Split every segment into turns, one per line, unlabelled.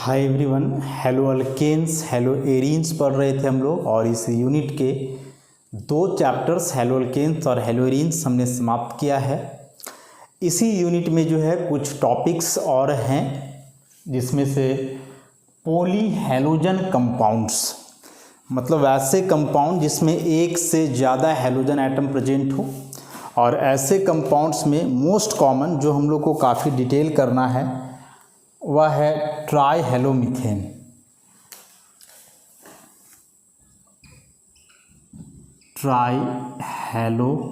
हाय everyone, hello alkenes, hello arenes पढ़ रहे थे हम लोग। और इस यूनिट के दो चैप्टर्स हेलो अल्केन्स और हेलो एरीन्स हमने समाप्त किया है। इसी यूनिट में जो है कुछ टॉपिक्स और हैं, जिसमें से पॉली हैलोजन कंपाउंड्स, मतलब ऐसे कंपाउंड जिसमें एक से ज़्यादा हैलोजन एटम प्रेजेंट हो, और ऐसे कंपाउंड्स में मोस्ट कॉमन जो हम लोग को काफ़ी डिटेल करना है वह है ट्राइहेलोमीथेन। ट्राइहेलोमीथेन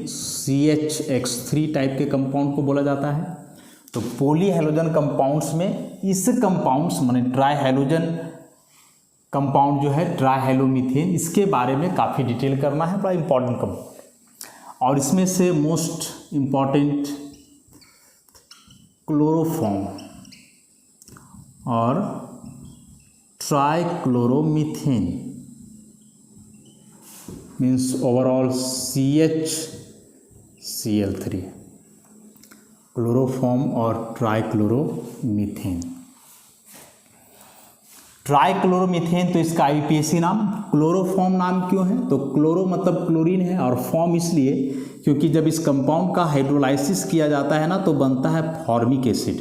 CH3 टाइप के कंपाउंड को बोला जाता है। तो पॉली हैलोजन कंपाउंड्स में इस कंपाउंड्स माने ट्राइहेलोजन कंपाउंड जो है ट्राइहेलोमीथेन, इसके बारे में काफ़ी डिटेल करना है, बड़ा इंपॉर्टेंट कंपाउंड। और इसमें से मोस्ट इम्पॉर्टेंट क्लोरोफॉर्म और ट्राइक्लोरोमीथेन मीन्स ओवरऑल CH3, क्लोरोफॉर्म और ट्राइक्लोरोमीथेन। ट्राइक्लोरोमीथेन तो इसका IUPAC नाम, क्लोरोफॉर्म नाम क्यों है? तो क्लोरो मतलब क्लोरीन है, और फॉर्म इसलिए क्योंकि जब इस कंपाउंड का हाइड्रोलाइसिस किया जाता है ना, तो बनता है फॉर्मिक एसिड।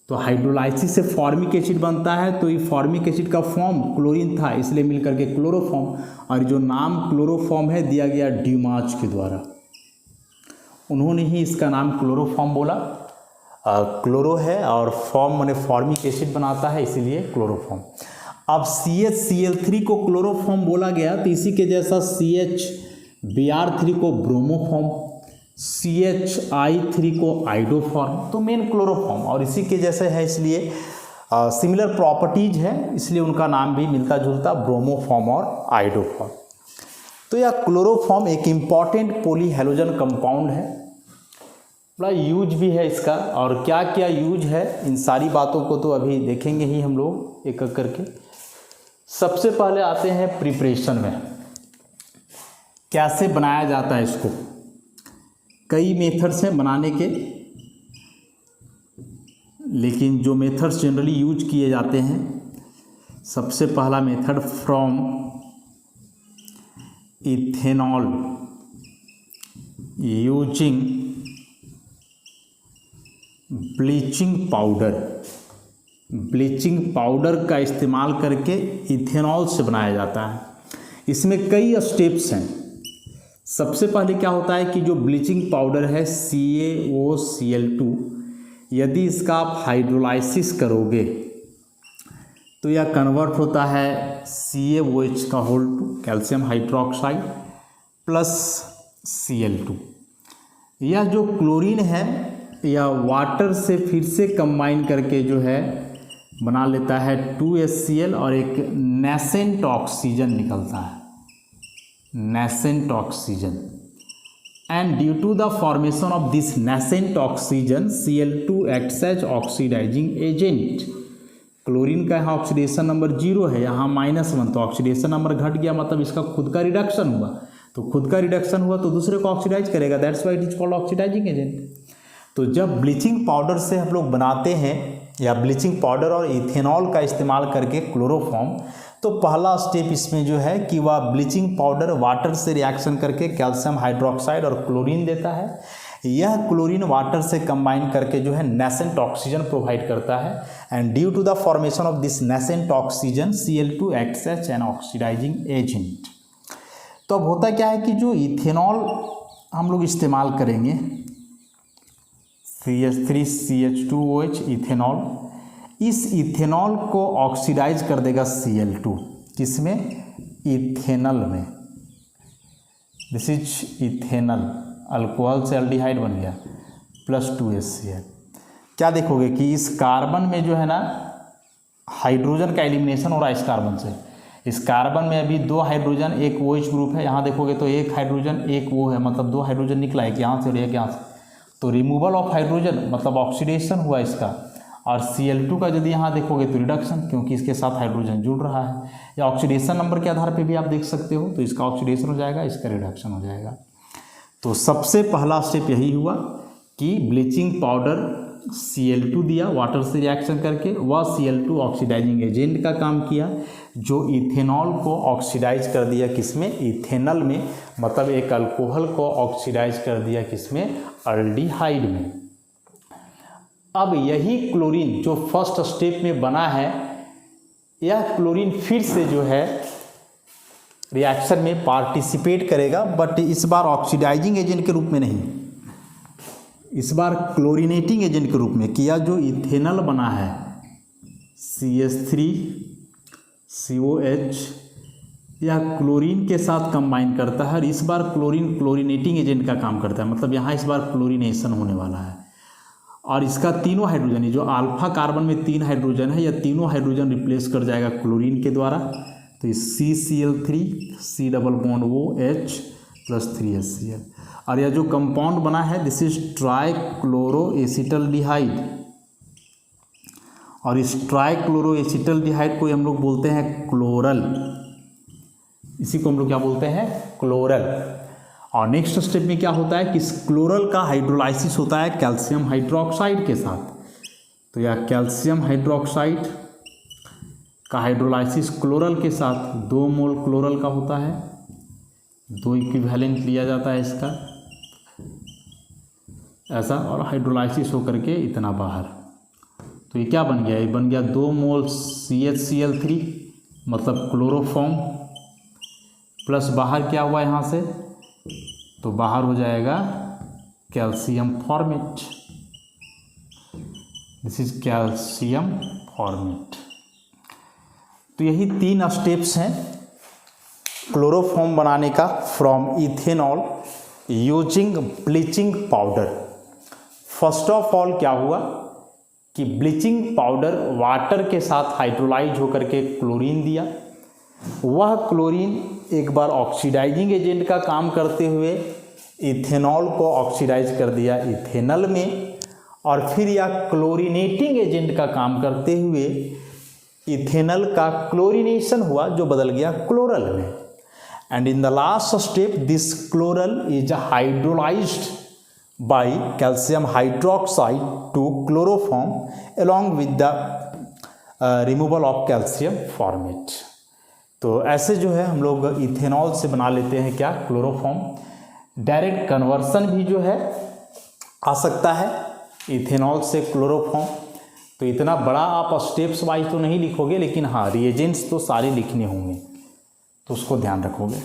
तो हाइड्रोलाइसिस से फॉर्मिक एसिड बनता है, तो ये फॉर्मिक एसिड का फॉर्म क्लोरीन था, इसलिए मिलकर के क्लोरोफॉर्म। और जो नाम क्लोरोफॉर्म है दिया गया ड्यूमाच के द्वारा, उन्होंने ही इसका नाम क्लोरोफॉर्म बोला। क्लोरो है और फॉर्म माने फॉर्मिक एसिड बनाता है, इसीलिए क्लोरोफॉर्म। अब CH3 को क्लोरोफॉर्म बोला गया, तो इसी के जैसा CH Br3 को ब्रोमोफॉर्म, CHI3 को आइडोफॉर्म, तो मेन क्लोरोफॉर्म। और इसी के जैसे है, इसलिए सिमिलर प्रॉपर्टीज है, इसलिए उनका नाम भी मिलता जुलता ब्रोमोफॉर्म और आइडोफॉर्म। तो यह क्लोरोफॉर्म एक इम्पॉर्टेंट पॉली हैलोजन कंपाउंड है, बड़ा यूज भी है इसका। और क्या क्या यूज है, इन सारी बातों को तो अभी देखेंगे ही हम लोग एक एक करके। सबसे पहले आते हैं प्रिपरेशन में, कैसे बनाया जाता है इसको। कई मेथड्स हैं बनाने के, लेकिन जो मेथड्स जनरली यूज किए जाते हैं, सबसे पहला method from ethanol using bleaching powder का इस्तेमाल करके इथेनॉल से बनाया जाता है। इसमें कई स्टेप्स हैं। सबसे पहले क्या होता है कि जो ब्लीचिंग पाउडर है CaOCl2, यदि इसका आप हाइड्रोलाइसिस करोगे तो यह कन्वर्ट होता है CaOH का whole two calcium hydroxide plus Cl2। यह जो क्लोरीन है या वाटर से फिर से कंबाइन करके जो है बना लेता है 2HCl, और एक नेसेंट ऑक्सीजन निकलता है, nascent oxygen. And due to the formation of this nascent oxygen Cl2 acts as oxidising agent. Chlorine का यहाँ ऑक्सीडेशन नंबर 0 है, यहाँ -1, तो ऑक्सीडेशन नंबर घट गया, मतलब इसका खुद का रिडक्शन हुआ। तो खुद का रिडक्शन हुआ तो दूसरे को ऑक्सीडाइज करेगा, that's why it is called oxidising agent. तो जब ब्लीचिंग पाउडर से हम लोग बनाते हैं, या ब्लीचिंग पाउडर और इथेनॉल का इस्तेमाल करके क्लोरोफॉर्म, तो पहला स्टेप इसमें जो है कि वह ब्लीचिंग पाउडर वाटर से रिएक्शन करके कैल्शियम हाइड्रोक्साइड और क्लोरीन देता है। यह क्लोरीन वाटर से कंबाइन करके जो है नेसेंट ऑक्सीजन प्रोवाइड करता है, and due to the formation of this nascent oxygen Cl2 acts as an oxidising agent. तो अब होता क्या है कि जो इथेनॉल हम लोग इस्तेमाल करेंगे, CH3CH2OH इथेनॉल, इस इथेनॉल को ऑक्सीडाइज कर देगा Cl2, किसमें? इथेनल में। दिस इज इथेनल, अल्कोहल से एल्डिहाइड बन गया, प्लस 2HCl। क्या देखोगे कि इस कार्बन में जो है ना, हाइड्रोजन का एलिमिनेशन हो रहा है इस कार्बन से। इस कार्बन में अभी 2 हाइड्रोजन, एक OH ग्रुप है, यहाँ देखोगे तो एक हाइड्रोजन एक वो है, मतलब 2 हाइड्रोजन निकला, एक यहाँ से और एक यहाँ से। तो रिमूवल ऑफ हाइड्रोजन मतलब ऑक्सीडेशन हुआ इसका। और Cl2 का यदि यहाँ देखोगे तो रिडक्शन, क्योंकि इसके साथ हाइड्रोजन जुड़ रहा है। या ऑक्सीडेशन नंबर के आधार पे भी आप देख सकते हो, तो इसका ऑक्सीडेशन हो जाएगा, इसका रिडक्शन हो जाएगा। तो सबसे पहला स्टेप यही हुआ कि ब्लीचिंग पाउडर Cl2 दिया वाटर से रिएक्शन करके, वह Cl2 ऑक्सीडाइजिंग एजेंट का काम किया जो इथेनॉल को ऑक्सीडाइज कर दिया किसमें, इथेनॉल में, मतलब एक अल्कोहल को ऑक्सीडाइज कर दिया किसमें, अल्डिहाइड में। अब यही क्लोरीन जो फर्स्ट स्टेप में बना है, यह क्लोरीन फिर से जो है रिएक्शन में पार्टिसिपेट करेगा, बट इस बार ऑक्सीडाइजिंग एजेंट के रूप में नहीं, इस बार क्लोरीनेटिंग एजेंट के रूप में किया। जो इथेनॉल बना है CH3COH या क्लोरीन के साथ कंबाइन करता है, और इस बार क्लोरीन क्लोरीनेटिंग एजेंट का काम करता है, मतलब यहाँ इस बार क्लोरीनेशन होने वाला है। और इसका तीनों हाइड्रोजन, जो अल्फा कार्बन में 3 हाइड्रोजन है, यह तीनों हाइड्रोजन रिप्लेस कर जाएगा क्लोरीन के द्वारा। तो ये CCl3 C double bond OH plus 3HCl, और यह जो कंपाउंड बना है दिस इज ट्राइक्लोरोएसिटल्डिहाइड, और इस ट्राइक्लोरोएसिटल्डिहाइड को हम लोग बोलते हैं क्लोरल, इसी को हम लोग क्या बोलते हैं, क्लोरल। और नेक्स्ट स्टेप में क्या होता है कि इस क्लोरल का हाइड्रोलाइसिस होता है कैल्शियम हाइड्रोक्साइड के साथ। तो यह कैल्शियम हाइड्रोक्साइड का हाइड्रोलाइसिस क्लोरल के साथ 2 मोल क्लोरल का होता है, 2 इक्विवेलेंट लिया जाता है इसका ऐसा, और हाइड्रोलाइसिस होकर के इतना बाहर। तो ये क्या बन गया, ये बन गया 2 मोल CHCl3 मतलब क्लोरोफॉर्म, प्लस बाहर क्या हुआ यहाँ से, तो बाहर हो जाएगा calcium formate, this is calcium formate. तो यही 3 स्टेप्स हैं क्लोरोफॉर्म बनाने का from ethanol using bleaching powder. First of all क्या हुआ कि ब्लीचिंग पाउडर वाटर के साथ हाइड्रोलाइज होकर के क्लोरीन दिया, वह क्लोरीन एक बार ऑक्सीडाइजिंग एजेंट का काम करते हुए इथेनॉल को ऑक्सीडाइज कर दिया इथेनॉल में, और फिर यह क्लोरीनेटिंग एजेंट का काम करते हुए इथेनॉल का क्लोरीनेशन हुआ जो बदल गया क्लोरल में। And in the last step this chloral is hydrolysed by calcium hydroxide to chloroform along with the removal of calcium formate। तो ऐसे जो है हम लोग इथेनॉल से बना लेते हैं क्या, क्लोरोफॉर्म। डायरेक्ट कन्वर्सन भी जो है आ सकता है इथेनॉल से क्लोरोफॉर्म। तो इतना बड़ा आप स्टेप्स वाइज तो नहीं लिखोगे, लेकिन हाँ रिएजेंट्स तो सारे लिखने होंगे, तो उसको ध्यान रखोगे।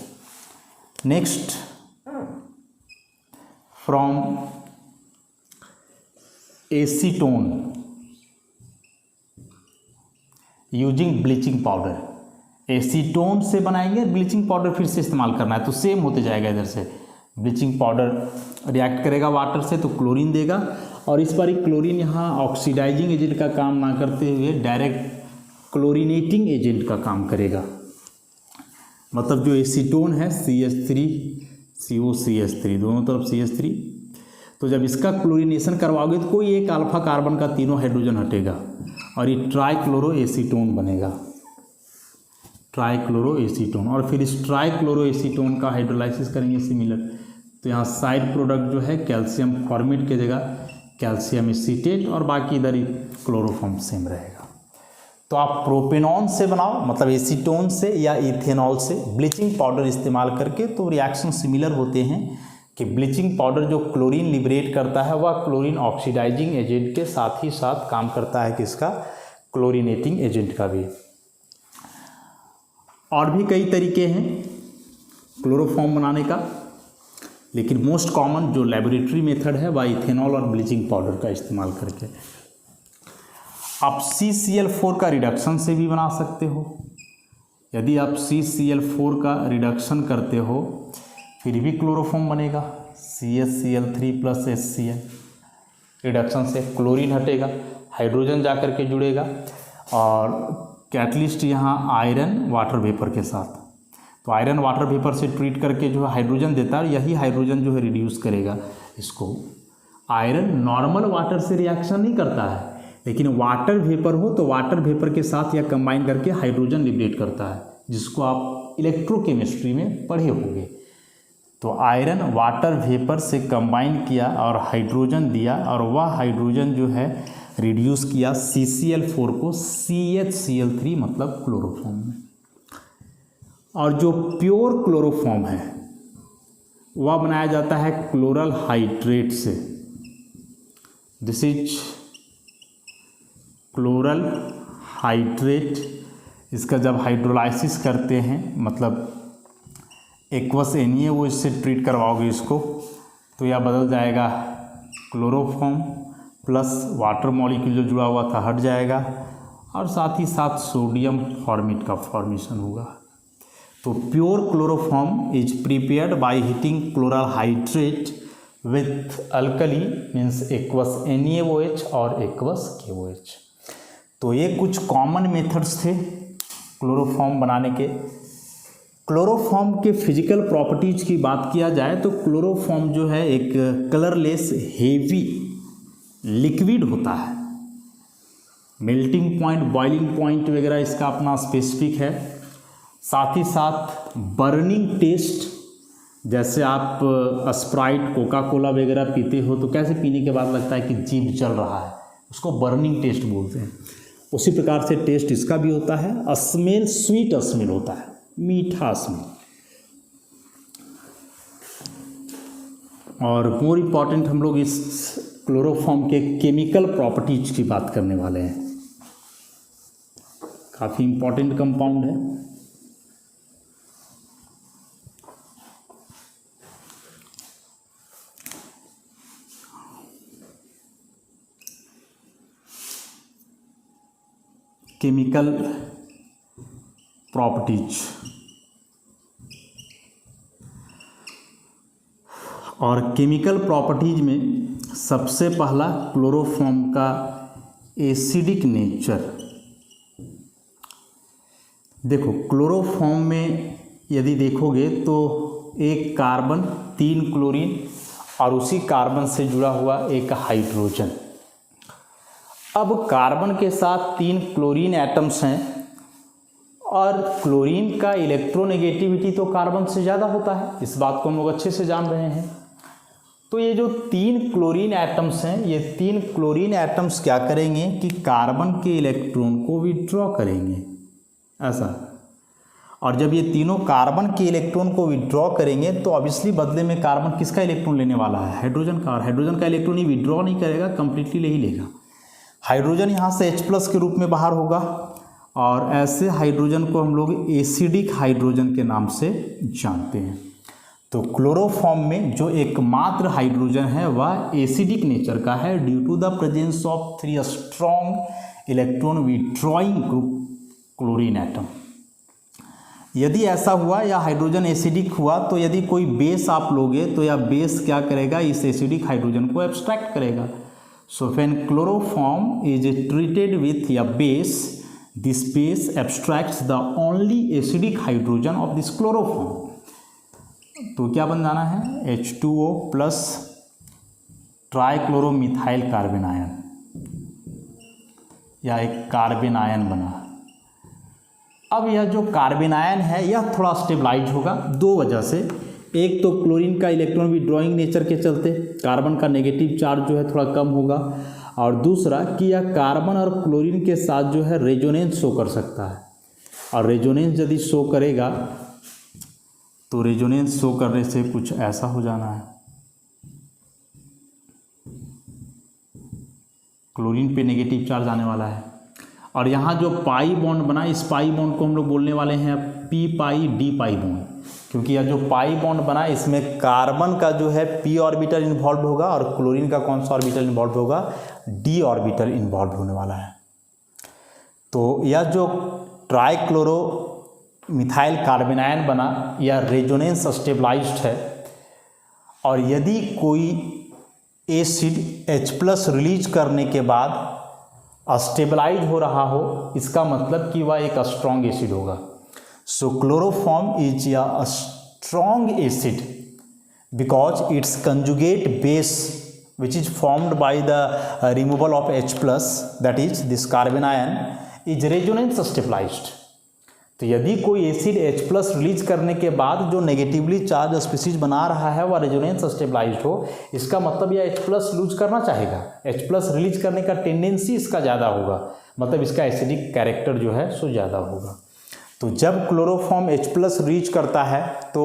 Next from acetone using bleaching powder. Acetone से बनाएंगे, ब्लीचिंग पाउडर फिर से इस्तेमाल करना है, तो सेम होते जाएगा। इधर से ब्लीचिंग पाउडर रिएक्ट करेगा वाटर से तो क्लोरीन देगा, और इस बार क्लोरीन यहाँ ऑक्सीडाइजिंग एजेंट का काम ना करते हुए डायरेक्ट क्लोरीनेटिंग एजेंट का काम करेगा। मतलब जो एसीटोन है CH3COCH3 दोनों तरफ CH3, तो जब इसका क्लोरीनेशन करवाओगे तो कोई एक अल्फा कार्बन का तीनों हाइड्रोजन हटेगा और ये ट्राइक्लोरोएसीटोन बनेगा, ट्राइक्लोरोएसीटोन। और फिर इस ट्राइक्लोरोएसीटोन का हाइड्रोलाइसिस करेंगे सिमिलर, तो यहाँ साइड प्रोडक्ट जो है कैल्शियम फॉर्मेट की जगह कैल्शियम एसीटेट, और बाकी इधर ही क्लोरोफॉर्म सेम रहेगा। तो आप प्रोपेनॉन से बनाओ, मतलब एसीटोन से या इथेनॉल से ब्लीचिंग पाउडर इस्तेमाल करके, तो रिएक्शन सिमिलर होते हैं कि ब्लीचिंग पाउडर जो क्लोरीन लिबरेट करता है वह क्लोरीन ऑक्सीडाइजिंग एजेंट के साथ ही साथ काम करता है किसका, क्लोरीनेटिंग एजेंट का भी। और भी कई तरीके हैं क्लोरोफॉर्म बनाने का, लेकिन मोस्ट कॉमन जो लेबोरेटरी मेथड है वह इथेनॉल और ब्लीचिंग पाउडर का इस्तेमाल करके। आप CCl4 का रिडक्शन से भी बना सकते हो। यदि आप CCl4 का रिडक्शन करते हो फिर भी क्लोरोफॉर्म बनेगा, CHCl3 प्लस HCl। रिडक्शन से क्लोरीन हटेगा, हाइड्रोजन जा कर के जुड़ेगा, और कैटलिस्ट यहाँ आयरन वाटर वेपर के साथ, तो आयरन वाटर वेपर से ट्रीट करके जो है हाइड्रोजन देता है, यही हाइड्रोजन जो है रिड्यूस करेगा इसको। आयरन नॉर्मल वाटर से रिएक्शन नहीं करता है, लेकिन वाटर वेपर हो तो वाटर वेपर के साथ या कंबाइन करके हाइड्रोजन लिबरेट करता है, जिसको आप इलेक्ट्रोकेमिस्ट्री में पढ़े होंगे। तो आयरन वाटर वेपर से कंबाइन किया और हाइड्रोजन दिया, और वह हाइड्रोजन जो है रिड्यूस किया CCl4 को CHCl3 मतलब क्लोरोफॉर्म में। और जो प्योर क्लोरोफॉर्म है वह बनाया जाता है क्लोरल हाइड्रेट से। This is chloral hydrate. इसका जब हाइड्रोलाइसिस करते हैं, मतलब एक्वस NaO इससे ट्रीट करवाओगे इसको, तो यह बदल जाएगा क्लोरोफॉर्म प्लस वाटर मॉलिक्यूल जो जुड़ा हुआ था हट जाएगा, और साथ ही साथ सोडियम फॉर्मेट का फॉर्मेशन होगा। तो pure chloroform is prepared by heating chloral hydrate with alkali means aqueous NaOH और एक्वस KOH। तो ये कुछ कॉमन मेथड्स थे क्लोरोफॉर्म बनाने के। क्लोरोफॉर्म के फिजिकल प्रॉपर्टीज की बात किया जाए तो क्लोरोफॉर्म जो है एक कलरलेस हेवी लिक्विड होता है। मेल्टिंग पॉइंट, बॉइलिंग पॉइंट वगैरह इसका अपना स्पेसिफिक है। साथ ही साथ बर्निंग टेस्ट, जैसे आप स्प्राइट, कोका कोला वगैरह पीते हो तो कैसे पीने के बाद लगता है कि जीभ जल रहा है, उसको बर्निंग टेस्ट बोलते हैं। उसी प्रकार से टेस्ट इसका भी होता है। स्मेल स्वीट स्मेल होता है, मीठा स्मेल। और मोर इम्पॉर्टेंट हम लोग इस क्लोरोफॉर्म के केमिकल प्रॉपर्टीज की बात करने वाले हैं। काफ़ी इम्पॉर्टेंट कंपाउंड है। केमिकल प्रॉपर्टीज, और केमिकल प्रॉपर्टीज में सबसे पहला क्लोरोफॉर्म का एसिडिक नेचर। देखो क्लोरोफॉर्म में यदि देखोगे तो एक कार्बन, 3 क्लोरीन और उसी कार्बन से जुड़ा हुआ एक हाइड्रोजन। अब कार्बन के साथ 3 क्लोरीन एटम्स हैं, और क्लोरीन का इलेक्ट्रोनेगेटिविटी तो कार्बन से ज़्यादा होता है, इस बात को हम लोग अच्छे से जान रहे हैं। तो ये जो 3 क्लोरीन एटम्स हैं, ये 3 क्लोरीन एटम्स क्या करेंगे कि कार्बन के इलेक्ट्रॉन को विड्रॉ करेंगे, ऐसा। और जब ये तीनों कार्बन के इलेक्ट्रॉन को विड्रॉ करेंगे तो ऑब्वियसली बदले में कार्बन किसका इलेक्ट्रॉन लेने वाला है, हाइड्रोजन का। और हाइड्रोजन का इलेक्ट्रॉन ही विड्रॉ नहीं करेगा, कंप्लीटली ले ही लेगा। हाइड्रोजन यहाँ से H+ के रूप में बाहर होगा, और ऐसे हाइड्रोजन को हम लोग एसिडिक हाइड्रोजन के नाम से जानते हैं। तो क्लोरोफॉर्म में जो एकमात्र हाइड्रोजन है वह एसिडिक नेचर का है, due to the presence of 3 strong electron withdrawing group chlorine atom. यदि ऐसा हुआ या हाइड्रोजन एसिडिक हुआ तो यदि कोई बेस आप लोगे तो यह बेस क्या करेगा, इस एसिडिक हाइड्रोजन को एब्स्ट्रैक्ट करेगा। So when chloroform is treated with या base, this base abstracts the only acidic hydrogen of this chloroform। तो क्या बन जाना है, H2O प्लस ट्राइक्लोरोमिथाइल कार्बन आयन, या एक कार्बन आयन बना। अब यह जो कार्बन आयन है यह थोड़ा स्टेबलाइज होगा 2 वजह से। एक तो क्लोरीन का इलेक्ट्रॉन विड्रॉइंग नेचर के चलते कार्बन का नेगेटिव चार्ज जो है थोड़ा कम होगा, और दूसरा कि यह कार्बन और क्लोरीन के साथ जो है रेजोनेंस शो कर सकता है। और रेजोनेंस यदि शो करेगा तो रेजोनेंस शो करने से कुछ ऐसा हो जाना है, क्लोरीन पे नेगेटिव चार्ज आने वाला है। और यहाँ जो पाई बॉन्ड बना, इस पाई बॉन्ड को हम लोग बोलने वाले हैं पी पाई डी पाई बॉन्ड, क्योंकि यह जो पाई बॉन्ड बना इसमें कार्बन का जो है p ऑर्बिटल इन्वॉल्व होगा और क्लोरीन का कौन सा ऑर्बिटल इन्वॉल्व होगा, d ऑर्बिटल इन्वॉल्व होने वाला है। तो यह जो ट्राइक्लोरो मिथाइल कार्बन आयन बना, यह रेजोनेंस स्टेबलाइज्ड है। और यदि कोई एसिड H+ रिलीज करने के बाद स्टेबलाइज हो रहा हो, इसका मतलब कि वह एक स्ट्रॉन्ग एसिड होगा। So chloroform is a strong acid because its conjugate base which is formed by the removal of H+, that is this carbon ion, is resonance stabilized। तो यदि कोई एसिड H+ रिलीज करने के बाद जो negatively charge species बना रहा है वह रेजोनेंस स्टेबलाइज्ड हो, इसका मतलब यह H+ लूज करना चाहेगा, H+ रिलीज करने का टेंडेंसी इसका ज़्यादा होगा, मतलब इसका एसिडिक कैरेक्टर जो है सो ज़्यादा होगा। तो जब क्लोरोफॉर्म H+ रिलीज करता है तो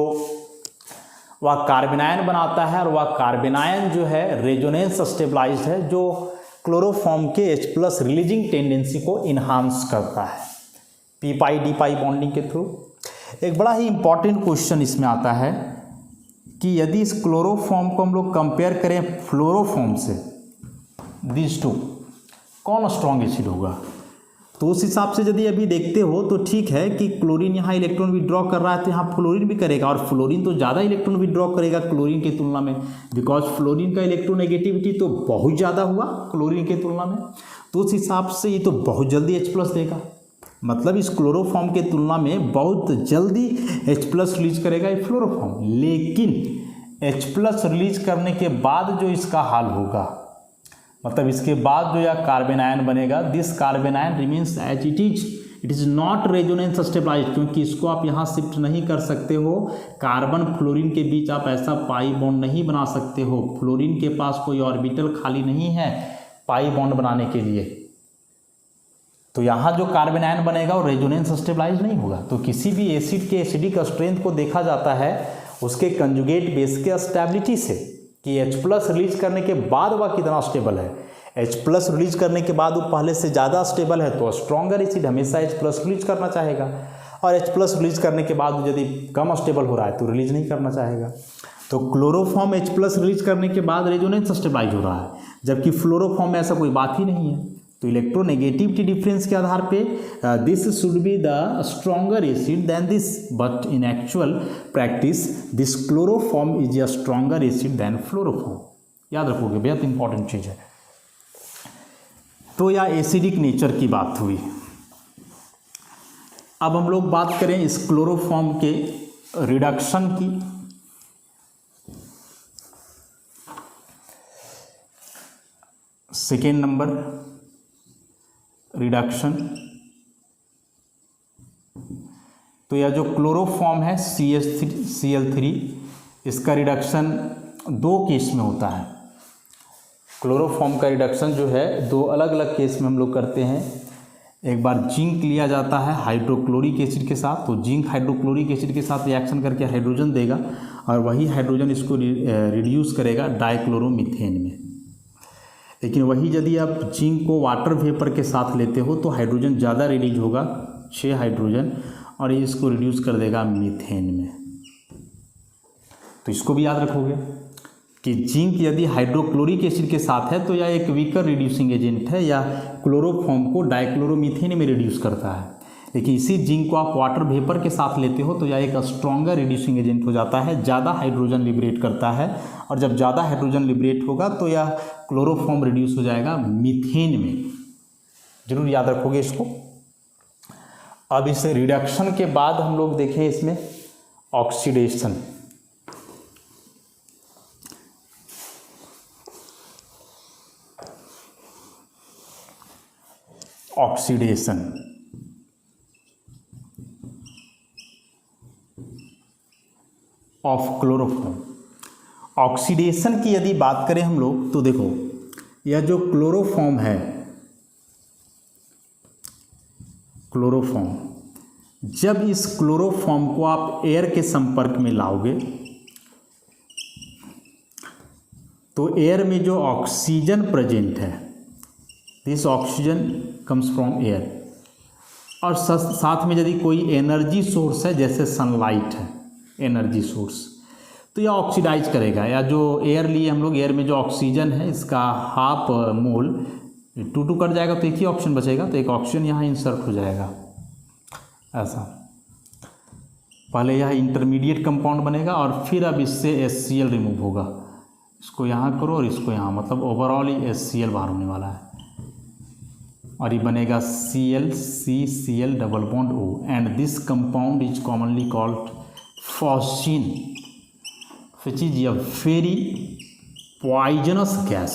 वह कार्बेनायन बनाता है और वह कार्बेनायन जो है रेजोनेंस स्टेबलाइज्ड है, जो क्लोरोफॉर्म के H+ रिलीजिंग टेंडेंसी को इन्हांस करता है p-pi-d-pi बॉन्डिंग के थ्रू। एक बड़ा ही इंपॉर्टेंट क्वेश्चन इसमें आता है कि यदि इस क्लोरोफॉर्म को हम लोग कंपेयर करें फ्लोरोफॉर्म से, दिस टू कौन स्ट्रॉन्ग एसिड होगा, तो उस हिसाब से यदि अभी देखते हो तो ठीक है कि क्लोरीन यहाँ इलेक्ट्रॉन विड्रॉ कर रहा है तो यहाँ फ्लोरीन भी करेगा, और फ्लोरीन तो ज़्यादा इलेक्ट्रॉन विड्रॉ करेगा क्लोरीन की तुलना में, बिकॉज फ्लोरीन का इलेक्ट्रोनेगेटिविटी तो बहुत ज़्यादा हुआ क्लोरीन की तुलना में, तो उस हिसाब से ये तो बहुत जल्दी H+ देगा, मतलब इस क्लोरोफॉर्म के तुलना में बहुत जल्दी H+ रिलीज करेगा ये फ्लोरोफॉर्म। लेकिन H+ रिलीज करने के बाद जो इसका हाल होगा, मतलब इसके बाद जो यह कार्बेनायन बनेगा, this carbanion remains as it is not resonance stabilized, क्योंकि इसको आप यहाँ शिफ्ट नहीं कर सकते हो, कार्बन फ्लोरीन के बीच आप ऐसा पाई बॉन्ड नहीं बना सकते हो, फ्लोरीन के पास कोई ऑर्बिटल खाली नहीं है पाई बॉन्ड बनाने के लिए, तो यहाँ जो कार्बेनायन बनेगा वो रेजोनेंस स्टेबलाइज नहीं होगा। तो किसी भी एसिड के एसिडिक स्ट्रेंथ को देखा जाता है उसके कंजुगेट बेस के स्टेबिलिटी से, कि H+ रिलीज करने के बाद वह कितना स्टेबल है। H+ रिलीज करने के बाद वो पहले से ज़्यादा स्टेबल है तो स्ट्रॉन्गर एसिड हमेशा H+ रिलीज करना चाहेगा, और H+ रिलीज करने के बाद यदि कम स्टेबल हो रहा है तो रिलीज नहीं करना चाहेगा। तो क्लोरोफॉर्म H+ रिलीज करने के बाद रेजोनेंस स्टेबलाइज हो रहा है, जबकि फ्लोरोफॉर्म में ऐसा कोई बात ही नहीं है। तो इलेक्ट्रोनेगेटिविटी डिफरेंस के आधार पे this should be the stronger acid than this, but in actual practice this chloroform is a stronger acid than fluoroform. याद रखोगे, बेहद इंपॉर्टेंट चीज़ है। तो यह एसिडिक नेचर की बात हुई। अब हम लोग बात करें इस क्लोरोफॉर्म के रिडक्शन की। Second number reduction. तो यह जो क्लोरोफॉर्म है CH3Cl3, इसका रिडक्शन दो केस में होता है। क्लोरोफॉर्म का रिडक्शन जो है दो अलग अलग केस में हम लोग करते हैं। एक बार जिंक लिया जाता है हाइड्रोक्लोरिक एसिड के साथ, तो जिंक हाइड्रोक्लोरिक एसिड के साथ रिएक्शन करके हाइड्रोजन देगा, और वही हाइड्रोजन इसको रिड्यूस करेगा डाइक्लोरोमीथेन में। लेकिन वही यदि आप जिंक को वाटर वेपर के साथ लेते हो तो हाइड्रोजन ज़्यादा रिलीज होगा, 6 हाइड्रोजन, और ये इसको रिड्यूस कर देगा मीथेन में। तो इसको भी याद रखोगे कि जिंक यदि हाइड्रोक्लोरिक एसिड के साथ है तो यह एक वीकर रिड्यूसिंग एजेंट है, या क्लोरोफॉर्म को डाइक्लोरोमीथेन में रिड्यूस करता है। लेकिन इसी जिंक को आप वाटर वेपर के साथ लेते हो तो यह एक स्ट्रॉन्गर रिड्यूसिंग एजेंट हो जाता है, ज़्यादा हाइड्रोजन लिबरेट करता है, और जब ज़्यादा हाइड्रोजन लिबरेट होगा तो यह क्लोरोफॉर्म रिड्यूस हो जाएगा मीथेन में। जरूर याद रखोगे इसको। अब इस रिडक्शन के बाद हम लोग देखें इसमें oxidation. Oxidation of chloroform. Oxidation की यदि बात करें हम लोग तो देखो, यह जो क्लोरोफॉर्म है, क्लोरोफॉर्म, जब इस क्लोरोफॉर्म को आप एयर के संपर्क में लाओगे तो एयर में जो ऑक्सीजन प्रेजेंट है, this oxygen comes from air, और साथ में यदि कोई एनर्जी सोर्स है जैसे सनलाइट है एनर्जी सोर्स, तो यह ऑक्सीडाइज करेगा। या जो एयर लिए हम लोग, एयर में जो ऑक्सीजन है इसका हाफ मोल 2 कट जाएगा तो एक ही ऑप्शन बचेगा, तो एक ऑक्सीजन यहाँ इंसर्ट हो जाएगा। ऐसा पहले यह इंटरमीडिएट कंपाउंड बनेगा और फिर अब इससे HCl रिमूव होगा। इसको यहाँ करो और इसको यहाँ, मतलब ओवरऑल ही HCl बाहर होने वाला है, और ये बनेगा ClCCl double bond O, and this compound is commonly called phosphine, which is a very poisonous gas,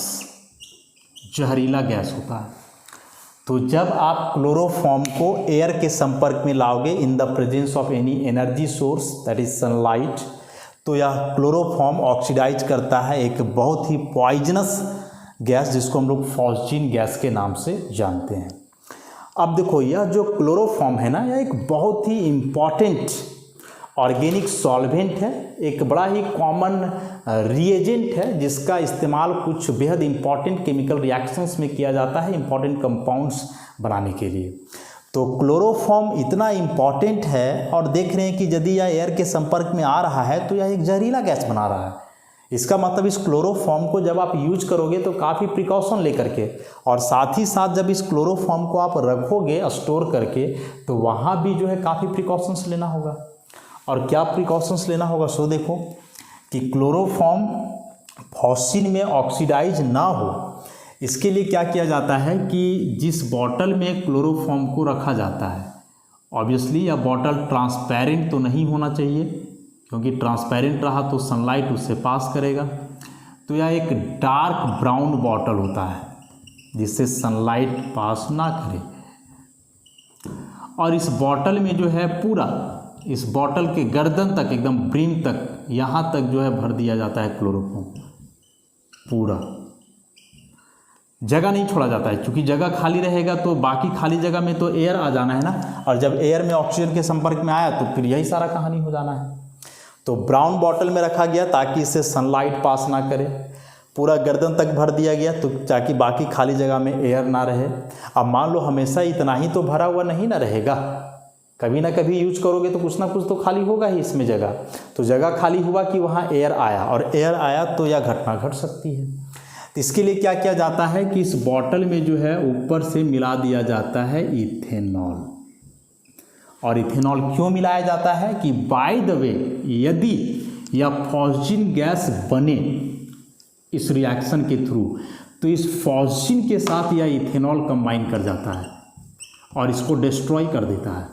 जहरीला गैस होता है। तो जब आप क्लोरोफॉर्म को एयर के संपर्क में लाओगे इन the presence of any energy source that is sunlight, तो यह क्लोरोफॉर्म ऑक्सीडाइज करता है एक बहुत ही पॉइजनस गैस जिसको हम लोग फॉस्जीन गैस के नाम से जानते हैं। अब देखो, यह जो क्लोरोफॉर्म है ना, यह एक बहुत ही इम्पॉर्टेंट ऑर्गेनिक सॉल्वेंट है, एक बड़ा ही कॉमन रिएजेंट है जिसका इस्तेमाल कुछ बेहद इम्पॉर्टेंट केमिकल रिएक्शंस में किया जाता है इम्पॉर्टेंट कंपाउंड्स बनाने के लिए। तो क्लोरोफॉर्म इतना इम्पॉर्टेंट है, और देख रहे हैं कि यदि यह एयर के संपर्क में आ रहा है तो यह एक जहरीला गैस बना रहा है। इसका मतलब इस क्लोरोफॉर्म को जब आप यूज करोगे तो काफ़ी प्रिकॉशन लेकर के, और साथ ही साथ जब इस क्लोरोफॉर्म को आप रखोगे स्टोर करके, तो वहाँ भी जो है काफ़ी प्रिकॉशंस लेना होगा। और क्या प्रिकॉशंस लेना होगा, सो देखो कि क्लोरोफॉर्म फॉस्जीन में ऑक्सीडाइज ना हो, इसके लिए क्या किया जाता है कि जिस बॉटल में क्लोरोफॉर्म को रखा जाता है, ऑब्वियसली यह बॉटल ट्रांसपेरेंट तो नहीं होना चाहिए, क्योंकि ट्रांसपेरेंट रहा तो सनलाइट उससे पास करेगा। तो यह एक डार्क ब्राउन बॉटल होता है जिससे सनलाइट पास ना करे, और इस बॉटल में जो है पूरा, इस बॉटल के गर्दन तक एकदम ब्रिम तक, यहाँ तक जो है भर दिया जाता है क्लोरोफॉर्म, पूरा जगह नहीं छोड़ा जाता है, क्योंकि जगह खाली रहेगा तो बाकी खाली जगह में तो एयर आ जाना है ना, और जब एयर में ऑक्सीजन के संपर्क में आया तो फिर यही सारा कहानी हो जाना है। तो ब्राउन बॉटल में रखा गया ताकि इससे सनलाइट पास ना करे, पूरा गर्दन तक भर दिया गया तो ताकि बाकी खाली जगह में एयर ना रहे। अब मान लो हमेशा इतना ही तो भरा हुआ नहीं ना रहेगा, कभी ना कभी यूज करोगे तो कुछ ना कुछ तो खाली होगा ही इसमें जगह। तो जगह खाली हुआ कि वहाँ एयर आया, और एयर आया तो यह घटना घट सकती है। तो इसके लिए क्या किया जाता है कि इस बॉटल में जो है ऊपर से मिला दिया जाता है इथेनॉल। और इथेनॉल क्यों मिलाया जाता है कि बाय द वे, यदि यह फॉस्जीन गैस बने इस रिएक्शन के थ्रू, तो इस फॉस्जीन के साथ यह इथेनॉल कंबाइन कर जाता है और इसको डिस्ट्रॉय कर देता है।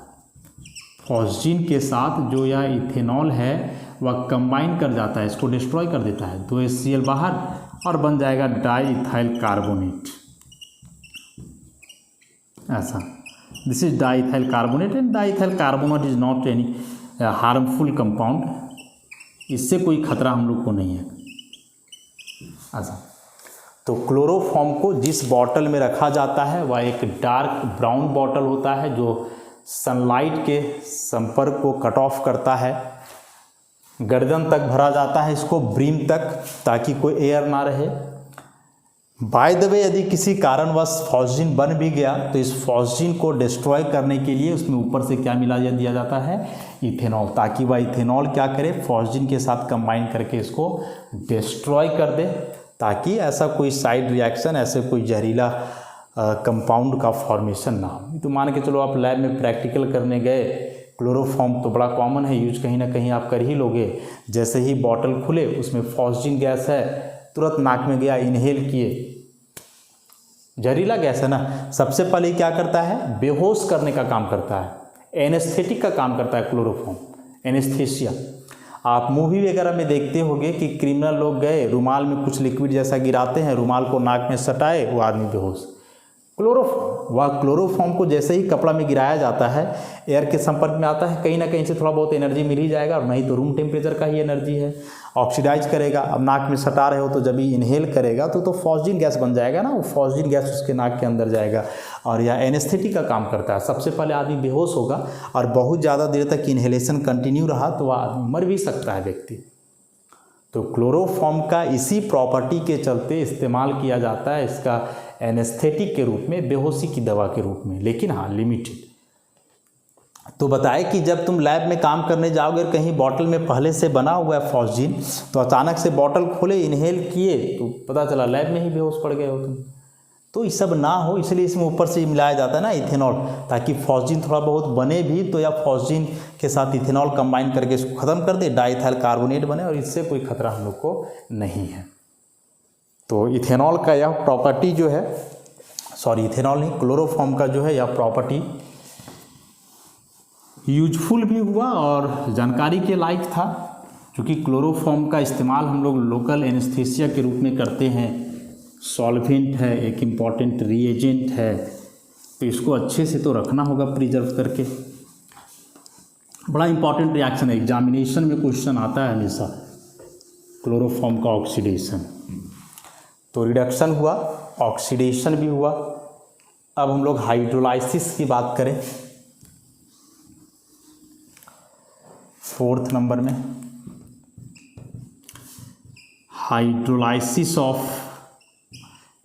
फॉस्जीन के साथ जो यह इथेनॉल है वह कंबाइन कर जाता है, इसको डिस्ट्रॉय कर देता है, 2 HCl बाहर और बन जाएगा डाईइथाइल कार्बोनेट। ऐसा, this is diethyl carbonate, and diethyl carbonate is not any harmful compound, इससे कोई खतरा हम लोग को नहीं है। ऐसा, तो क्लोरोफॉर्म को जिस बॉटल में रखा जाता है वह एक डार्क ब्राउन बॉटल होता है जो सनलाइट के संपर्क को कट ऑफ करता है, गर्दन तक भरा जाता है इसको ब्रीम तक, ताकि कोई एयर ना रहे। बाय द वे, यदि किसी कारणवश फॉस्जीन बन भी गया तो इस फॉस्जीन को डिस्ट्रॉय करने के लिए उसमें ऊपर से क्या मिला दिया जाता है, इथेनॉल, ताकि वह इथेनॉल क्या करे, फॉस्जीन के साथ कंबाइन करके इसको डिस्ट्रॉय कर दे, ताकि ऐसा कोई साइड रिएक्शन, ऐसे कोई जहरीला कंपाउंड का फॉर्मेशन ना हो। तो मान के चलो आप लैब में प्रैक्टिकल करने गए, क्लोरोफॉर्म तो बड़ा कॉमन है, यूज कहीं ना कहीं आप कर ही लोगे। जैसे ही बॉटल खुले उसमें फॉस्जीन गैस है, तुरंत नाक में गया, इनहेल किए, जहरीला गैस है ना, सबसे पहले क्या करता है, बेहोश करने का काम करता है, एनेस्थेटिक का काम करता है क्लोरोफॉर्म, एनेस्थेसिया। आप मूवी वगैरह में देखते होंगे कि क्रिमिनल लोग गए, रुमाल में कुछ लिक्विड जैसा गिराते हैं, रुमाल को नाक में सटाए, वो आदमी बेहोश। क्लोरोफॉर्म को जैसे ही कपड़ा में गिराया जाता है, एयर के संपर्क में आता है, कहीं ना कहीं से थोड़ा बहुत एनर्जी मिल ही जाएगा, और नहीं तो रूम टेम्परेचर का ही एनर्जी है, ऑक्सीडाइज करेगा। अब नाक में सटा रहे हो तो जब ही इनहेल करेगा तो फॉस्जीन गैस बन जाएगा ना, वो फॉस्जीन गैस उसके नाक के अंदर जाएगा, और यह एनेस्थेटिक का काम करता है। सबसे पहले आदमी बेहोश होगा, और बहुत ज़्यादा देर तक इनहेलेशन कंटिन्यू रहा तो वह आदमी मर भी सकता है व्यक्ति। तो क्लोरोफॉर्म का इसी प्रॉपर्टी के चलते इस्तेमाल किया जाता है, इसका एनेस्थेटिक के रूप में, बेहोशी की दवा के रूप में, लेकिन हाँ लिमिटेड। तो बताए कि जब तुम लैब में काम करने जाओगे, कहीं बॉटल में पहले से बना हुआ है फॉस्जीन, तो अचानक से बॉटल खोले, इनहेल किए, तो पता चला लैब में ही बेहोश पड़ गए हो तुम। तो ये सब ना हो, इसलिए इसमें ऊपर से मिलाया जाता है ना इथेनॉल, ताकि फॉस्जीन थोड़ा बहुत बने भी तो या फॉस्जीन के साथ इथेनॉल कंबाइन करके इसको ख़त्म कर दे, डाईइथाइल कार्बोनेट बने, और इससे कोई खतरा हम लोग को नहीं है। तो इथेनॉल का यह प्रॉपर्टी जो है, इथेनॉल नहीं, क्लोरोफॉर्म का जो है यह प्रॉपर्टी यूजफुल भी हुआ और जानकारी के लायक था, क्योंकि क्लोरोफॉर्म का इस्तेमाल हम लोग लोकल एनेस्थीसिया के रूप में करते हैं, सॉल्वेंट है, एक इम्पॉर्टेंट रिएजेंट है, तो इसको अच्छे से तो रखना होगा प्रिजर्व करके। बड़ा इंपॉर्टेंट रिएक्शन है, एग्जामिनेशन में क्वेश्चन आता है हमेशा, क्लोरोफॉर्म का ऑक्सीडेशन। तो रिडक्शन हुआ, ऑक्सीडेशन भी हुआ। अब हम लोग हाइड्रोलाइसिस की बात करें 4th नंबर में, हाइड्रोलाइसिस ऑफ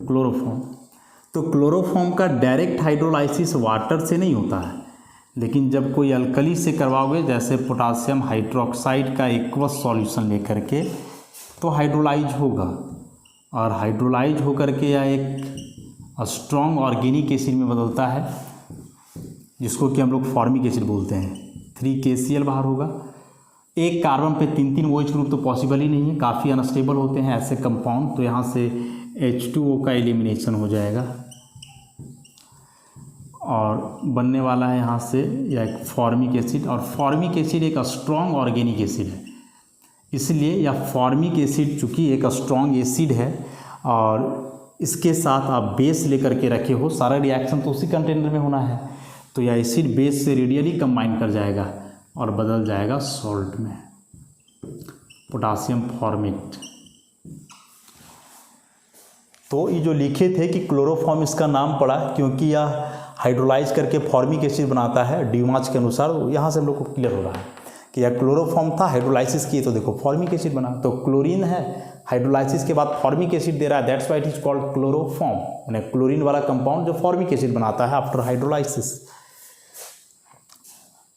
क्लोरोफॉर्म। तो क्लोरोफॉर्म का डायरेक्ट हाइड्रोलाइसिस वाटर से नहीं होता है, लेकिन जब कोई अल्कली से करवाओगे, जैसे पोटासियम हाइड्रोक्साइड का एक्वस सॉल्यूशन लेकर के, तो हाइड्रोलाइज होगा, और हाइड्रोलाइज होकर के यह एक स्ट्रॉन्ग ऑर्गेनिक एसिड में बदलता है, जिसको कि हम लोग फॉर्मिक एसिड बोलते हैं। 3KCl बाहर होगा। एक कार्बन पे 3 OH ग्रुप तो पॉसिबल ही नहीं है, काफ़ी अनस्टेबल होते हैं ऐसे कंपाउंड। तो यहाँ से H2O का एलिमिनेशन हो जाएगा और बनने वाला है यहाँ से या एक फॉर्मिक एसिड। और फॉर्मिक एसिड एक स्ट्रॉन्ग ऑर्गेनिक एसिड है, इसलिए यह फॉर्मिक एसिड चूँकि एक स्ट्रॉन्ग एसिड है और इसके साथ आप बेस लेकर के रखे हो, सारा रिएक्शन तो उसी कंटेनर में होना है, तो यह एसिड बेस से रेडियली कंबाइन कर जाएगा और बदल जाएगा सॉल्ट में, पोटासियम फॉर्मेट। तो ये जो लिखे थे कि क्लोरोफॉर्म इसका नाम पड़ा क्योंकि यह हाइड्रोलाइज करके फॉर्मिक एसिड बनाता है ड्यूमाच के अनुसार। यहाँ से हम लोग को क्लियर हो रहा है कि यह क्लोरोफॉर्म था, हाइड्रोलाइसिस किए तो देखो फॉर्मिक एसिड बना। तो क्लोरीन है, हाइड्रोलाइसिस के बाद फॉर्मिक एसिड दे रहा है, that's why it is called chloroform, यानी क्लोरीन वाला कंपाउंड जो फॉर्मिक एसिड बनाता है आफ्टर हाइड्रोलाइसिस।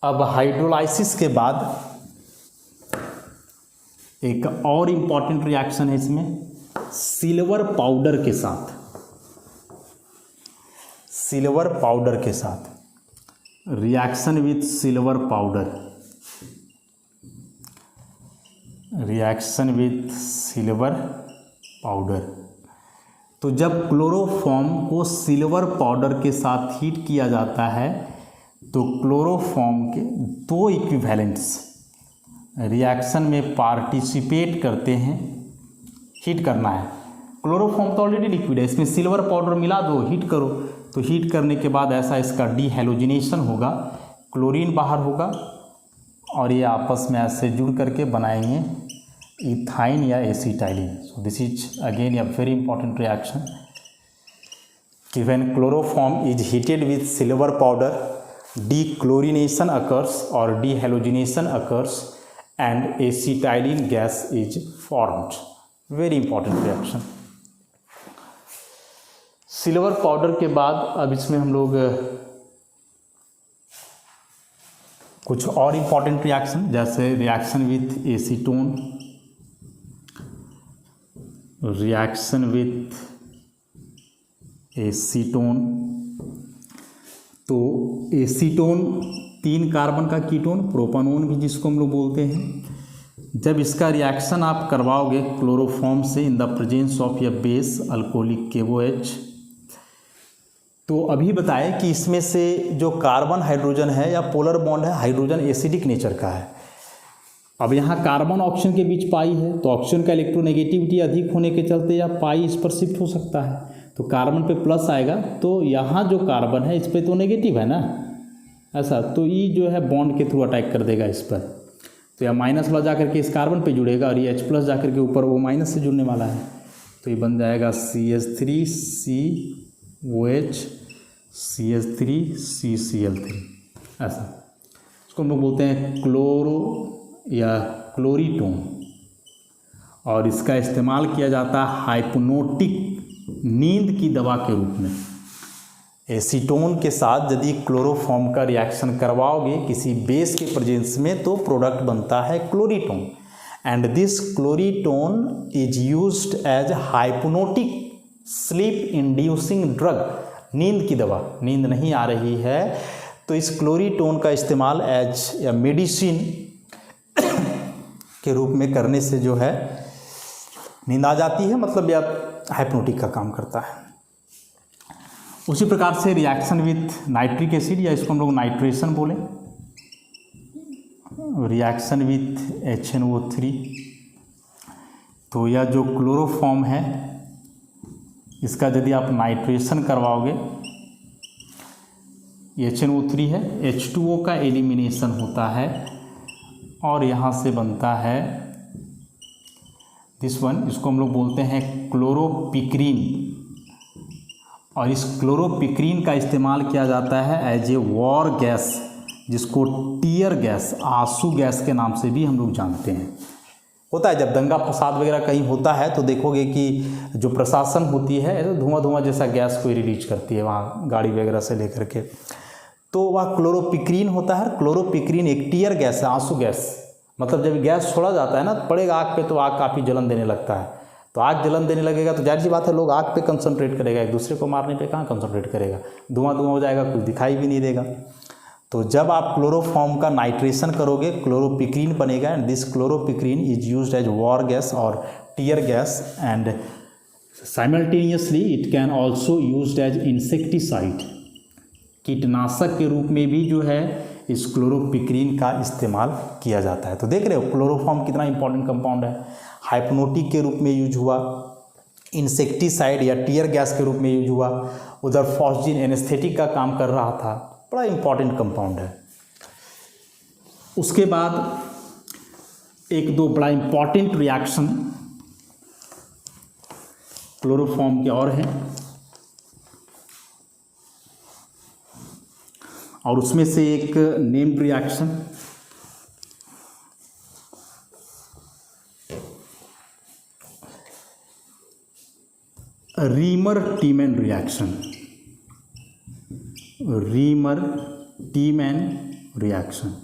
अब हाइड्रोलाइसिस के बाद एक और इम्पॉर्टेंट रिएक्शन है इसमें, सिल्वर पाउडर के साथ। सिल्वर पाउडर के साथ reaction with silver powder, reaction with silver powder. तो जब क्लोरोफॉर्म को सिल्वर पाउडर के साथ हीट किया जाता है तो क्लोरोफॉर्म के 2 इक्विवेलेंट्स रिएक्शन में पार्टिसिपेट करते हैं। हीट करना है, क्लोरोफॉर्म तो ऑलरेडी लिक्विड है, इसमें सिल्वर पाउडर मिला दो, हीट करो। तो हीट करने के बाद ऐसा इसका डीहैलोजिनेशन होगा, क्लोरीन बाहर होगा और ये आपस में ऐसे जुड़ करके बनाएंगे इथाइन या acetylene. So this is again a very important reaction कि when chloroform is heated with silver powder, dechlorination occurs or dehalogenation occurs and acetylene gas is formed. Very important reaction. Silver powder के बाद अब इसमें हम लोग कुछ और important reaction, जैसे reaction with acetone, reaction with acetone. तो एसीटोन 3 कार्बन का कीटोन, प्रोपानोन भी जिसको हम लोग बोलते हैं। जब इसका रिएक्शन आप करवाओगे क्लोरोफॉर्म से in the presence of a base alcoholic KOH, तो अभी बताए कि इसमें से जो कार्बन हाइड्रोजन है या पोलर बॉन्ड है, हाइड्रोजन एसिडिक नेचर का है। अब यहाँ कार्बन ऑक्सीजन के बीच पाई है, तो ऑक्सीजन का इलेक्ट्रोनेगेटिविटी अधिक होने के चलते या पाई इस पर शिफ्ट हो सकता है, तो कार्बन पे प्लस आएगा, तो यहाँ जो कार्बन है इस पर तो नेगेटिव है ना, ऐसा, तो ये जो है बॉन्ड के थ्रू अटैक कर देगा इस पर। तो यह माइनस वाला जाकर के इस कार्बन पे जुड़ेगा और ये H+ जाकर के ऊपर वो माइनस से जुड़ने वाला है, तो ये बन जाएगा CH3COH CH3CCl3, ऐसा। इसको हम लोग बोलते हैं क्लोरो या क्लोरीटोन, और इसका इस्तेमाल किया जाता है हाइप्नोटिक नींद की दवा के रूप में। एसीटोन के साथ यदि क्लोरोफॉर्म का रिएक्शन करवाओगे किसी बेस के प्रेजेंस में तो प्रोडक्ट बनता है chloretone, and this chloretone is used as hypnotic sleep inducing drug, नींद की दवा। नींद नहीं आ रही है तो इस क्लोरीटोन का इस्तेमाल एज या मेडिसिन के रूप में करने से जो है नींद आ जाती है, मतलब यह हाइप्नोटिक का काम करता है। उसी प्रकार से रिएक्शन विथ नाइट्रिक एसिड, या इसको हम लोग नाइट्रेशन बोलें, रिएक्शन विथ HNO3। तो यह जो क्लोरोफॉर्म है इसका यदि आप नाइट्रेशन करवाओगे HNO3 है, H2O का एलिमिनेशन होता है और यहाँ से बनता है दिस वन, इसको हम लोग बोलते हैं क्लोरोपिक्रीन। और इस क्लोरोपिक्रीन का इस्तेमाल किया जाता है एज ए वॉर गैस, जिसको टीयर गैस, आंसू गैस के नाम से भी हम लोग जानते हैं। होता है जब दंगा फसाद वगैरह कहीं होता है तो देखोगे कि जो प्रशासन होती है तो धुआं धुआं जैसा गैस को रिलीज करती है वहाँ गाड़ी वगैरह से लेकर के, तो वह क्लोरोपिक्रीन होता है। क्लोरोपिक्रीन एक टीयर गैस है, आंसू गैस, मतलब जब गैस छोड़ा जाता है ना पड़ेगा आग पे तो आग काफ़ी जलन देने लगता है। तो आग जलन देने लगेगा तो जाहिर सी बात है लोग आग पे कंसंट्रेट करेगा, एक दूसरे को मारने पे कहाँ कंसंट्रेट करेगा, धुआं धुआं हो जाएगा, कुछ दिखाई भी नहीं देगा। तो जब आप क्लोरोफॉर्म का नाइट्रेशन करोगे क्लोरोपिक्रीन बनेगा, and this chloropicrin is used as war gas और tear gas, and simultaneously it can also used as insecticide, कीटनाशक के रूप में भी जो है इस क्लोरोपिक्रीन का इस्तेमाल किया जाता है। तो देख रहे हो क्लोरोफॉर्म कितना इंपॉर्टेंट कंपाउंड है। हाइप्नोटिक के रूप में यूज हुआ, इंसेक्टिसाइड या टीयर गैस के रूप में यूज हुआ, उधर फॉस्जिन एनेस्थेटिक का काम कर रहा था, बड़ा इंपॉर्टेंट कंपाउंड है। उसके बाद एक दो बड़ा इंपॉर्टेंट रिएक्शन क्लोरोफॉर्म के और हैं, और उसमें से एक named reaction Reimer Tiemann reaction. Reimer Tiemann reaction.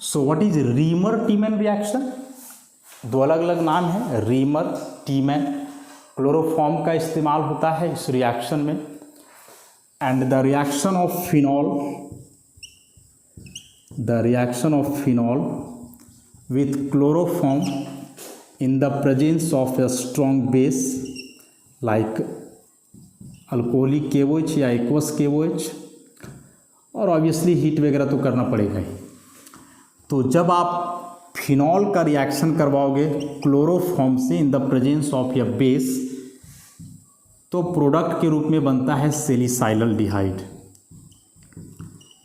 So what is Reimer Tiemann reaction? दो अलग अलग नाम है, रीमर-टीमैन। क्लोरोफॉर्म का इस्तेमाल होता है इस रिएक्शन में, and the reaction of phenol with chloroform in the presence of a strong base like alcoholic KOH या aqueous KOH, और ऑब्वियसली हीट वगैरह तो करना पड़ेगा ही। तो जब आप फिनॉल का रिएक्शन करवाओगे क्लोरोफॉर्म से in the presence of a base, तो प्रोडक्ट के रूप में बनता है salicylaldehyde.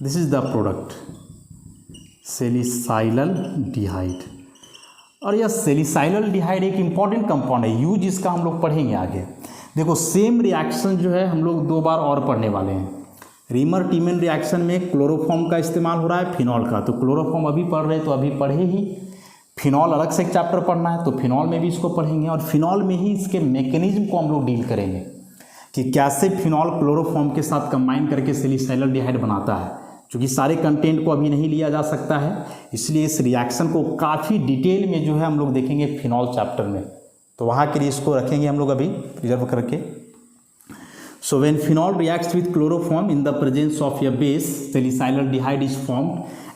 This is the product, salicylaldehyde. और यह सेलिसाइलल डिहाइड एक इंपॉर्टेंट कंपाउंड है, यूज इसका हम लोग पढ़ेंगे आगे। देखो सेम रिएक्शन जो है हम लोग दो बार और पढ़ने वाले हैं। रीमर-टीमैन रिएक्शन में क्लोरोफॉर्म का इस्तेमाल हो रहा है, फिनॉल का। तो क्लोरोफॉर्म अभी पढ़ रहे तो अभी पढ़े ही, फिनॉल अलग से एक चैप्टर पढ़ना है तो फिनॉल में भी इसको पढ़ेंगे, और फिनॉल में ही इसके मैकेनिज्म को हम लोग डील करेंगे कि कैसे फिनॉल क्लोरोफॉर्म के साथ कंबाइन करके सेलिसाइलल डिहाइड बनाता है। क्योंकि सारे कंटेंट को अभी नहीं लिया जा सकता है, इसलिए इस रिएक्शन को काफ़ी डिटेल में जो है हम लोग देखेंगे फिनॉल चैप्टर में, तो वहाँ के लिए इसको रखेंगे हम लोग अभी रिजर्व करके। So when phenol reacts with chloroform in the presence of a base, salicylaldehyde is formed,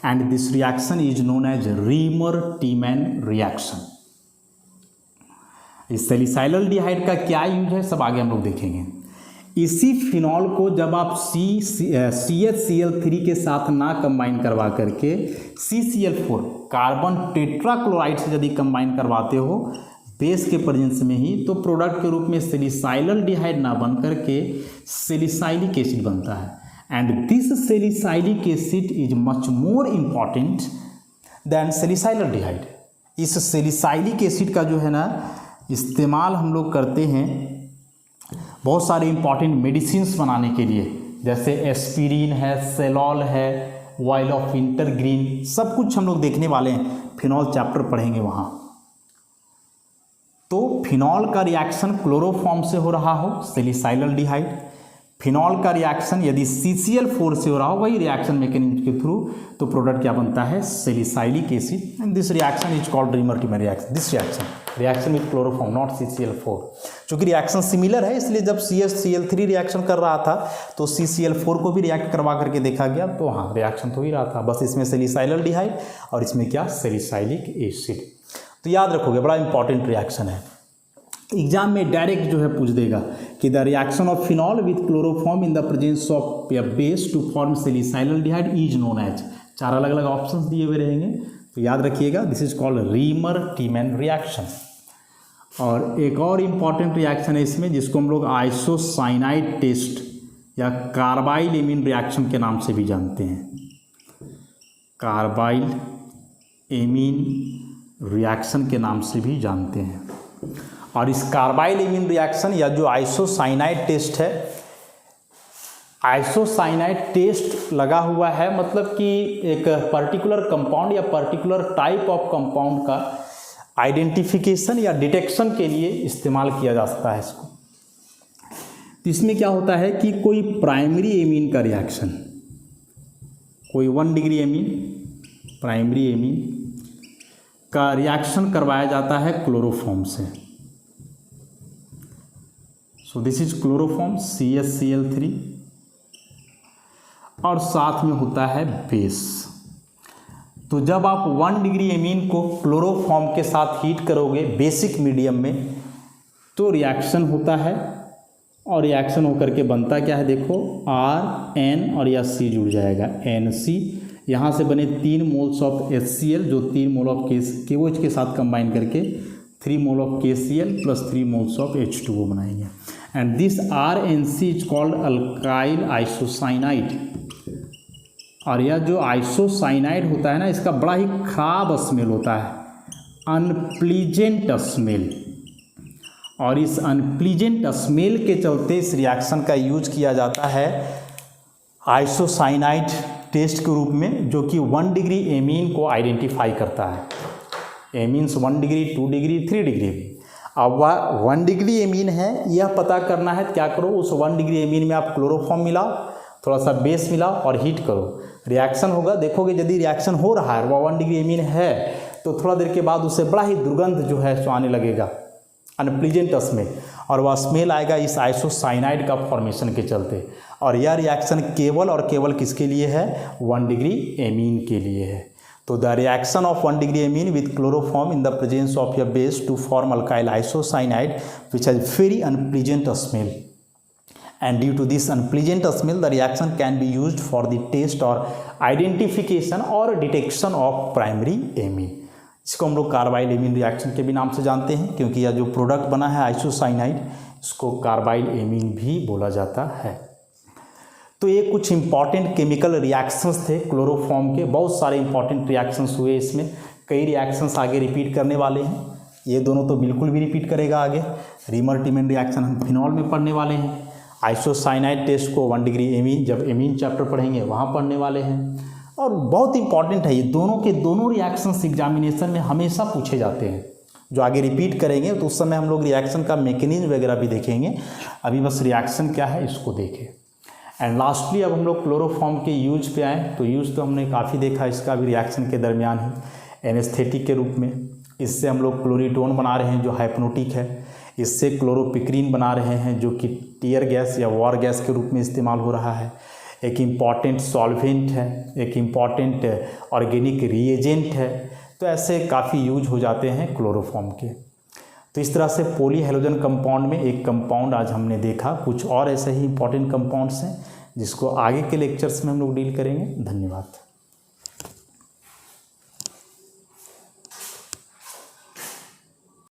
and this reaction is known as Reimer Tiemann reaction. इस सेलिसाइलल डिहाइड का क्या यूज है सब आगे हम लोग देखेंगे। इसी फिनॉल को जब आप CHCl3 के साथ ना कंबाइन करवा करके CCl4 कार्बन टेट्राक्लोराइड से यदि कंबाइन करवाते हो बेस के प्रेजेंस में ही, तो प्रोडक्ट के रूप में सेलिसाइलल डिहाइड ना बन करके सेलिसाइलिक एसिड बनता है। And this salicylic acid is much more important than salicylaldehyde। इस salicylic acid का जो है ना इस्तेमाल हम लोग करते हैं बहुत सारे इंपॉर्टेंट मेडिसिन्स बनाने के लिए, जैसे एस्पिरिन है, सेलॉल है, ऑयल ऑफ विंटरग्रीन, सब कुछ हम लोग देखने वाले हैं, फिनॉल चैप्टर पढ़ेंगे वहाँ। तो फिनॉल का रिएक्शन क्लोरोफॉर्म से हो रहा हो सेलिसाइलल डिहाइड, फिनॉल का रिएक्शन यदि CCl4 से हो रहा हो वही रिएक्शन मैकेनिज्म के थ्रू, तो प्रोडक्ट क्या बनता है salicylic acid, and this reaction is called Reimer Tiemann reaction. This reaction with chloroform not CCl4। चूँकि रिएक्शन सिमिलर है इसलिए जब CHCl3 रिएक्शन कर रहा था तो CCl4 को भी रिएक्ट करवा करके देखा गया, तो हाँ रिएक्शन तो ही रहा था, बस इसमें सेलिसाइलल डिहाइड और इसमें क्या सेलिसाइलिक एसिड। तो याद रखोगे बड़ा इंपॉर्टेंट रिएक्शन है, एग्जाम में डायरेक्ट जो है पूछ देगा कि the reaction of phenol with chloroform in the presence of a base to form salicylaldehyde is known as, चार अलग अलग ऑप्शंस दिए हुए रहेंगे, तो याद रखिएगा this is called Reimer Tiemann reaction. और एक और इम्पॉर्टेंट रिएक्शन है इसमें जिसको हम लोग आइसोसाइनाइड टेस्ट या कार्बाइल एमीन रिएक्शन के नाम से भी जानते हैं। कार्बाइल एमीन रिएक्शन के नाम से भी जानते हैं। और इस कार्बाइल एमीन रिएक्शन या जो आइसोसाइनाइड टेस्ट है, आइसोसाइनाइड टेस्ट लगा हुआ है, मतलब कि एक पर्टिकुलर कंपाउंड या पर्टिकुलर टाइप ऑफ कंपाउंड का आइडेंटिफिकेशन या डिटेक्शन के लिए इस्तेमाल किया जा सकता है इसको। तो इसमें क्या होता है कि कोई प्राइमरी एमीन का रिएक्शन, कोई 1 डिग्री एमीन, प्राइमरी एमीन का रिएक्शन करवाया जाता है क्लोरोफॉर्म से। So this is chloroform CaCl3 और साथ में होता है बेस। तो जब आप 1 डिग्री एमीन को क्लोरोफॉर्म के साथ हीट करोगे बेसिक मीडियम में, तो रिएक्शन होता है और रिएक्शन होकर के बनता क्या है, देखो R N और या C जुड़ जाएगा, NC। यहाँ से बने 3 मोल्स ऑफ HCl जो 3 मोल ऑफ KOH के साथ कंबाइन करके 3 mole of KCl plus 3 moles of H2O बनाएंगे। And this RNC is called alkyl isocyanide. और यह जो आइसोसाइनाइड होता है ना, इसका बड़ा ही खराब स्मेल होता है, अनप्लीजेंट स्मेल। और इस अनप्लीजेंट स्मेल के चलते इस रिएक्शन का यूज किया जाता है आइसोसाइनाइड टेस्ट के रूप में, जो कि 1 डिग्री एमीन को आइडेंटिफाई करता है। एमीन्स 1 डिग्री, 2 डिग्री, 3 डिग्री भी। अब वह 1 डिग्री एमीन है, यह पता करना है, क्या करो, उस 1 डिग्री एमीन में आप क्लोरोफॉर्म मिलाओ, थोड़ा सा बेस मिलाओ और हीट करो, रिएक्शन होगा। देखोगे यदि रिएक्शन हो रहा है, वह 1 डिग्री एमीन है, तो थोड़ा देर के बाद उसे बड़ा ही दुर्गंध जो है सो आने लगेगा, अनप्लीजेंट स्मेल। और वह स्मेल आएगा इस आइसोसाइनाइड का फॉर्मेशन के चलते। और यह रिएक्शन केवल और केवल किसके लिए है, 1 डिग्री एमीन के लिए है। तो the reaction of 1 degree amine with chloroform in the presence of a base to form alkyl isocyanide which has very unpleasant smell, and due to this unpleasant smell the reaction can be used for the test or identification or detection of primary amine। इसको हम लोग carbyl amine reaction के भी नाम से जानते हैं, क्योंकि यह जो प्रोडक्ट बना है आइसोसाइनाइड, इसको कार्बाइल एमीन भी बोला जाता है। तो ये कुछ इंपॉर्टेंट केमिकल रिएक्शंस थे क्लोरोफॉर्म के। बहुत सारे इंपॉर्टेंट रिएक्शंस हुए इसमें, कई रिएक्शंस आगे रिपीट करने वाले हैं। ये दोनों तो बिल्कुल भी रिपीट करेगा आगे। रीमर-टिमेन रिएक्शन हम फिनॉल में पढ़ने वाले हैं। आइसोसाइनाइड टेस्ट को 1 डिग्री एमीन, जब एमीन चैप्टर पढ़ेंगे वहाँ पढ़ने वाले हैं। और बहुत इंपॉर्टेंट है ये, दोनों के दोनों रिएक्शंस एग्जामिनेशन में हमेशा पूछे जाते हैं, जो आगे रिपीट करेंगे तो उस समय हम लोग रिएक्शन का मैकेनिज्म वगैरह भी देखेंगे। अभी बस रिएक्शन क्या है इसको देखें। एंड लास्टली अब हम लोग क्लोरोफॉर्म के यूज पे आए। तो यूज तो हमने काफ़ी देखा इसका भी रिएक्शन के दरमियान ही, एनेस्थेटिक के रूप में। इससे हम लोग क्लोरीटोन बना रहे हैं जो हाइप्नोटिक है। इससे क्लोरोपिक्रीन बना रहे हैं जो कि टीयर गैस या वॉर गैस के रूप में इस्तेमाल हो रहा है। एक इम्पॉर्टेंट सॉल्वेंट है, एक इम्पॉर्टेंट ऑर्गेनिक रिएजेंट है। तो ऐसे काफ़ी यूज हो जाते हैं क्लोरोफॉर्म के। तो इस तरह से पॉलीहेलोजन कंपाउंड में एक कंपाउंड आज हमने देखा। कुछ और ऐसे ही इंपॉर्टेंट कंपाउंड्स हैं जिसको आगे के लेक्चर्स में हम लोग डील करेंगे। धन्यवाद।